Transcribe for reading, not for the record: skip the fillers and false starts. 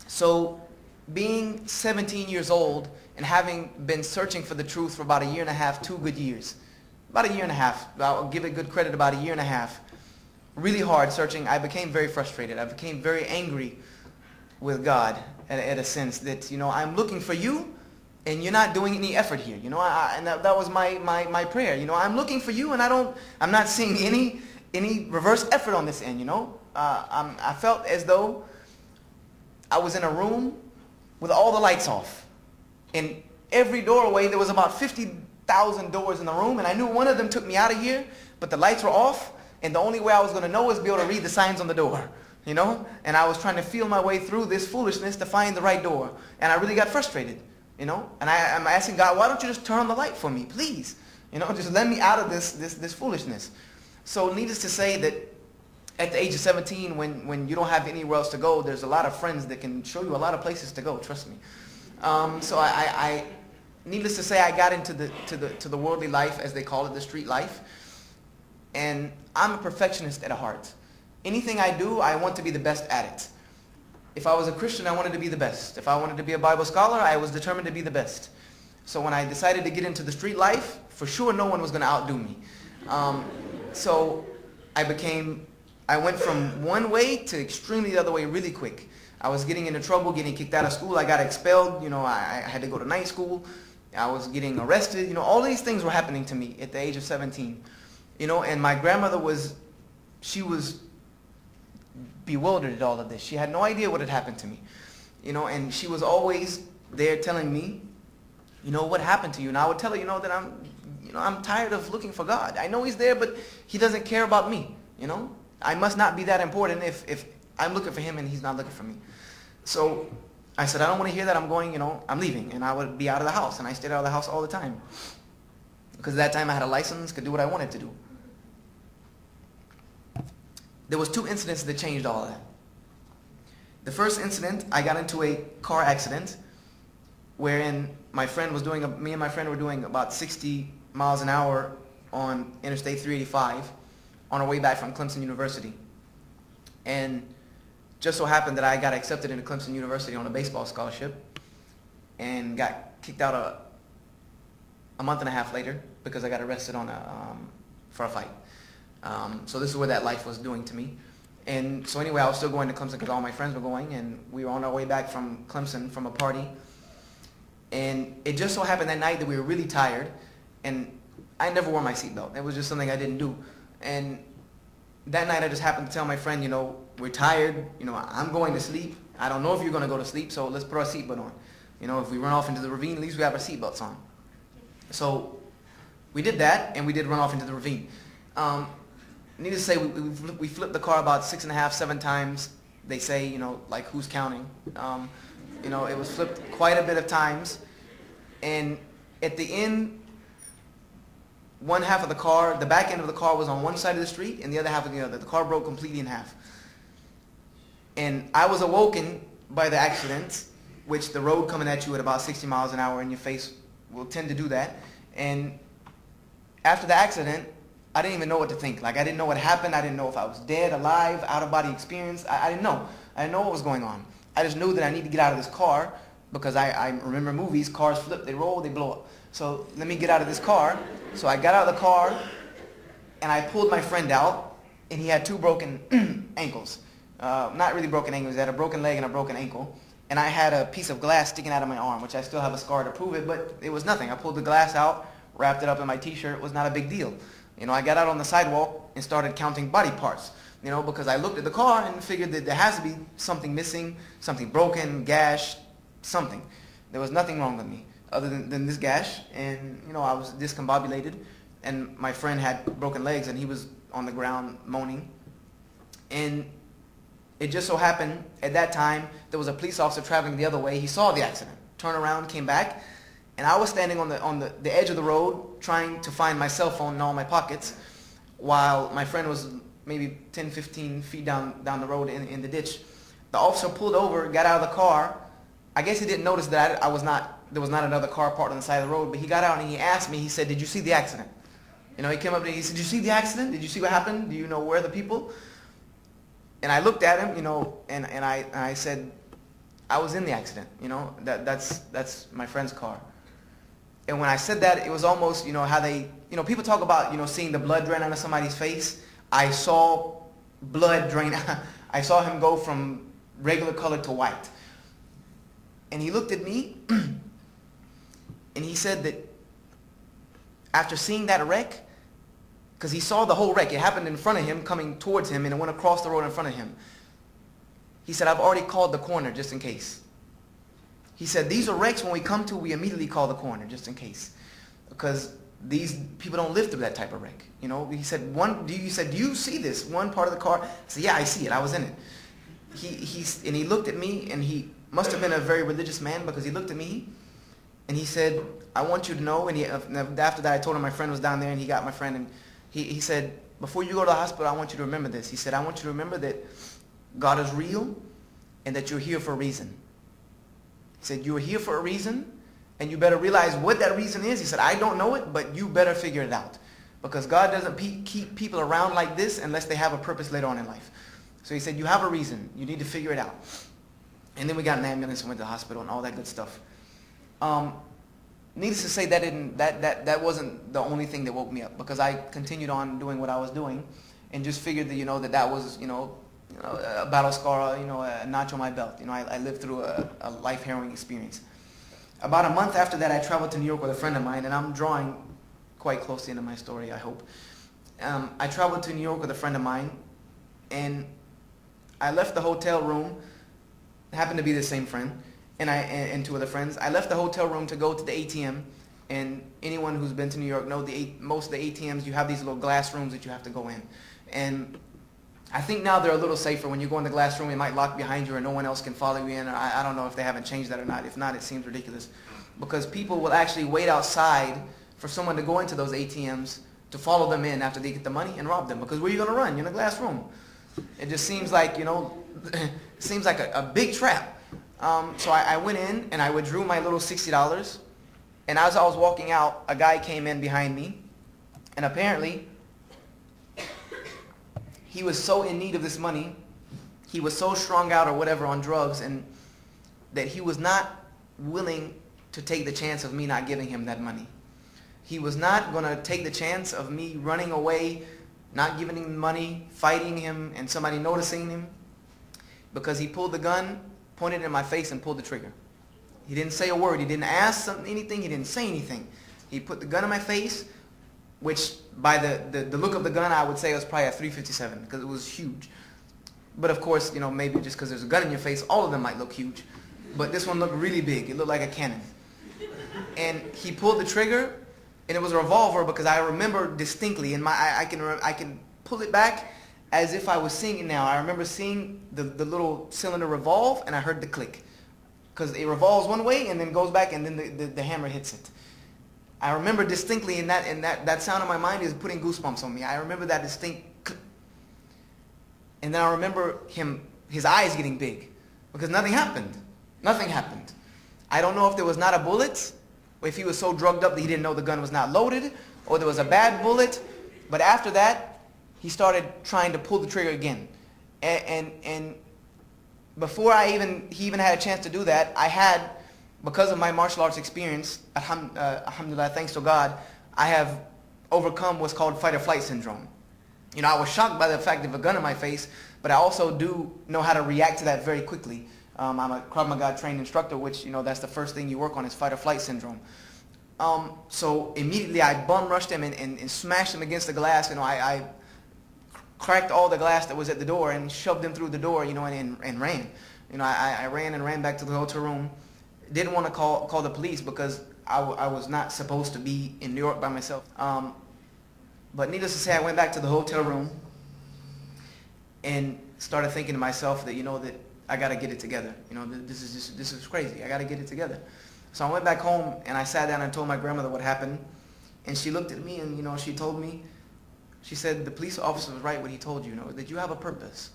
So being 17 years old and having been searching for the truth for about a year and a half, 2 good years, about a year and a half, I'll give it good credit, about a year and a half, really hard searching, I became very frustrated. I became very angry with God in a sense that, I'm looking for you and you're not doing any effort here. And that was my prayer. I'm looking for you and I'm not seeing any reverse effort on this end, I felt as though I was in a room with all the lights off. In every doorway, there was about 50,000 doors in the room, and I knew one of them took me out of here, but the lights were off, and the only way I was going to know was be able to read the signs on the door, And I was trying to feel my way through this foolishness to find the right door, and I really got frustrated, And I'm asking God, why don't you just turn on the light for me, please? Just let me out of this foolishness. So needless to say that at the age of 17, when you don't have anywhere else to go, there's a lot of friends that can show you a lot of places to go, trust me. So I needless to say, I got into the worldly life, as they call it, the street life. And I'm a perfectionist at heart. Anything I do, I want to be the best at it. If I was a Christian, I wanted to be the best. If I wanted to be a Bible scholar, I was determined to be the best. So when I decided to get into the street life, for sure no one was going to outdo me. So I went from one way to extremely the other way really quick. I was getting into trouble, getting kicked out of school. I got expelled. I had to go to night school. I was getting arrested. All these things were happening to me at the age of 17. And my grandmother she was bewildered at all of this. She had no idea what had happened to me. And she was always there telling me, what happened to you? And I would tell her, that I'm tired of looking for God. I know He's there, but He doesn't care about me. I must not be that important if I'm looking for Him and He's not looking for me. So I said, I don't want to hear that. I'm going, I'm leaving. And I would be out of the house. And I stayed out of the house all the time. Because at that time I had a license, could do what I wanted to do. There was 2 incidents that changed all of that. The first incident, I got into a car accident wherein me and my friend were doing about 60 miles an hour on Interstate 385 on our way back from Clemson University. And just so happened that I got accepted into Clemson University on a baseball scholarship and got kicked out a month and a half later because I got arrested for a fight. So this is what that life was doing to me. And so anyway, I was still going to Clemson because all my friends were going, and we were on our way back from Clemson from a party. And it just so happened that night that we were really tired, and I never wore my seatbelt. It was just something I didn't do. And that night I just happened to tell my friend, we're tired, I'm going to sleep. I don't know if you're going to go to sleep, so let's put our seatbelt on. If we run off into the ravine, at least we have our seatbelts on. So we did that, and we did run off into the ravine. Needless to say, we flipped the car about 6.5, 7 times. They say, like who's counting? It was flipped quite a bit of times. And at the end, one half of the car, the back end of the car was on one side of the street and the other half of the other. The car broke completely in half. And I was awoken by the accident, which the road coming at you at about 60 miles an hour in your face will tend to do that. And after the accident, I didn't even know what to think. Like, I didn't know what happened. I didn't know if I was dead, alive, out-of-body experience. I didn't know. I didn't know what was going on. I just knew that I need to get out of this car because I remember movies, cars flip, they roll, they blow up. So let me get out of this car. So I got out of the car, and I pulled my friend out, and he had 2 broken ankles. Not really broken ankles. He had a broken leg and a broken ankle. And I had a piece of glass sticking out of my arm, which I still have a scar to prove it, but it was nothing. I pulled the glass out, wrapped it up in my T-shirt. It was not a big deal. I got out on the sidewalk and started counting body parts, because I looked at the car and figured that there has to be something missing, something broken, gash, something. There was nothing wrong with me other than this gash, and, I was discombobulated, and my friend had broken legs, and he was on the ground moaning. And it just so happened, at that time, there was a police officer traveling the other way. He saw the accident, turned around, came back, and I was standing on the edge of the road trying to find my cell phone in all my pockets while my friend was maybe 10, 15 feet down the road in the ditch. The officer pulled over, got out of the car. I guess he didn't notice that there was not another car parked on the side of the road, but he got out and he asked me, he said, "Did you see the accident?" He came up to me, he said, "Did you see the accident? Did you see what happened? Do you know where are the people?" And I looked at him, and I said, I was in the accident, you know, that's my friend's car. And when I said that, it was almost, you know, how they, you know, people talk about, you know, seeing the blood drain out of somebody's face. I saw blood drain. I saw him go from regular color to white. And he looked at me and he said that after seeing that wreck, because he saw the whole wreck, it happened in front of him, coming towards him, and it went across the road in front of him. He said, I've already called the coroner just in case. He said, these are wrecks when we come to, we immediately call the coroner just in case. Because these people don't live through that type of wreck. You know, he said, do you see this one part of the car? I said, yeah, I see it. I was in it. And he looked at me, and he must have been a very religious man, because he looked at me and he said, I want you to know, and after that I told him my friend was down there, and he got my friend, and he said, before you go to the hospital, I want you to remember this. He said, I want you to remember that God is real and that you're here for a reason. He said, you're here for a reason, and you better realize what that reason is. He said, I don't know it, but you better figure it out, because God doesn't keep people around like this unless they have a purpose later on in life. So he said, you have a reason. You need to figure it out. And then we got an ambulance and went to the hospital and all that good stuff. Needless to say, that wasn't the only thing that woke me up, because I continued on doing what I was doing, and just figured that, you know, that was, you know, a battle scar, you know, a notch on my belt. You know, I lived through a life-harrowing experience. About a month after that, I traveled to New York with a friend of mine, and I'm drawing quite closely into my story, I hope. I traveled to New York with a friend of mine, and I left the hotel room. It happened to be the same friend, and two other friends. I left the hotel room to go to the ATM, and anyone who's been to New York knows most of the ATMs, you have these little glass rooms that you have to go in. And I think now they're a little safer. When you go in the glass room, it might lock behind you, or no one else can follow you in. Or I don't know if they haven't changed that or not. If not, it seems ridiculous, because people will actually wait outside for someone to go into those ATMs to follow them in after they get the money and rob them. Because where are you going to run? You're in a glass room. It just seems like, you know, it seems like a big trap. So I went in and I withdrew my little $60. And as I was walking out, a guy came in behind me, and apparently he was so in need of this money, he was so strung out or whatever on drugs, and that he was not willing to take the chance of me not giving him that money. He was not going to take the chance of me running away, not giving him money, fighting him, and somebody noticing him, because he pulled the gun, pointed it in my face, and pulled the trigger. He didn't say a word. He didn't ask anything. He didn't say anything. He put the gun in my face, which by the look of the gun, I would say it was probably a .357, because it was huge. But of course, you know, maybe just because there's a gun in your face, all of them might look huge. But this one looked really big. It looked like a cannon. And he pulled the trigger, and it was a revolver, because I remember distinctly, and I can pull it back as if I was seeing it now. I remember seeing the little cylinder revolve, and I heard the click, because it revolves one way and then goes back, and then the hammer hits it. I remember distinctly, and that sound in my mind is putting goosebumps on me. I remember that distinct click. And then I remember his eyes getting big, because nothing happened. Nothing happened. I don't know if there was not a bullet, or if he was so drugged up that he didn't know the gun was not loaded, or there was a bad bullet. But after that, he started trying to pull the trigger again. And before he even had a chance to do that, I had, because of my martial arts experience, alhamdulillah, thanks to God, I have overcome what's called fight or flight syndrome. You know, I was shocked by the fact of a gun in my face, but I also do know how to react to that very quickly. I'm a Krav Maga trained instructor, which, you know, that's the first thing you work on is fight or flight syndrome. So immediately I bum rushed him and smashed him against the glass. You know, I cracked all the glass that was at the door and shoved him through the door, you know, and ran. You know, I ran and ran back to the hotel room. Didn't want to call the police, because I was not supposed to be in New York by myself. But needless to say, I went back to the hotel room and started thinking to myself that, you know, that I got to get it together. You know, this is crazy. I got to get it together. So I went back home and I sat down and told my grandmother what happened. And she looked at me and, you know, she told me, she said, the police officer was right when he told you, you know, that you have a purpose.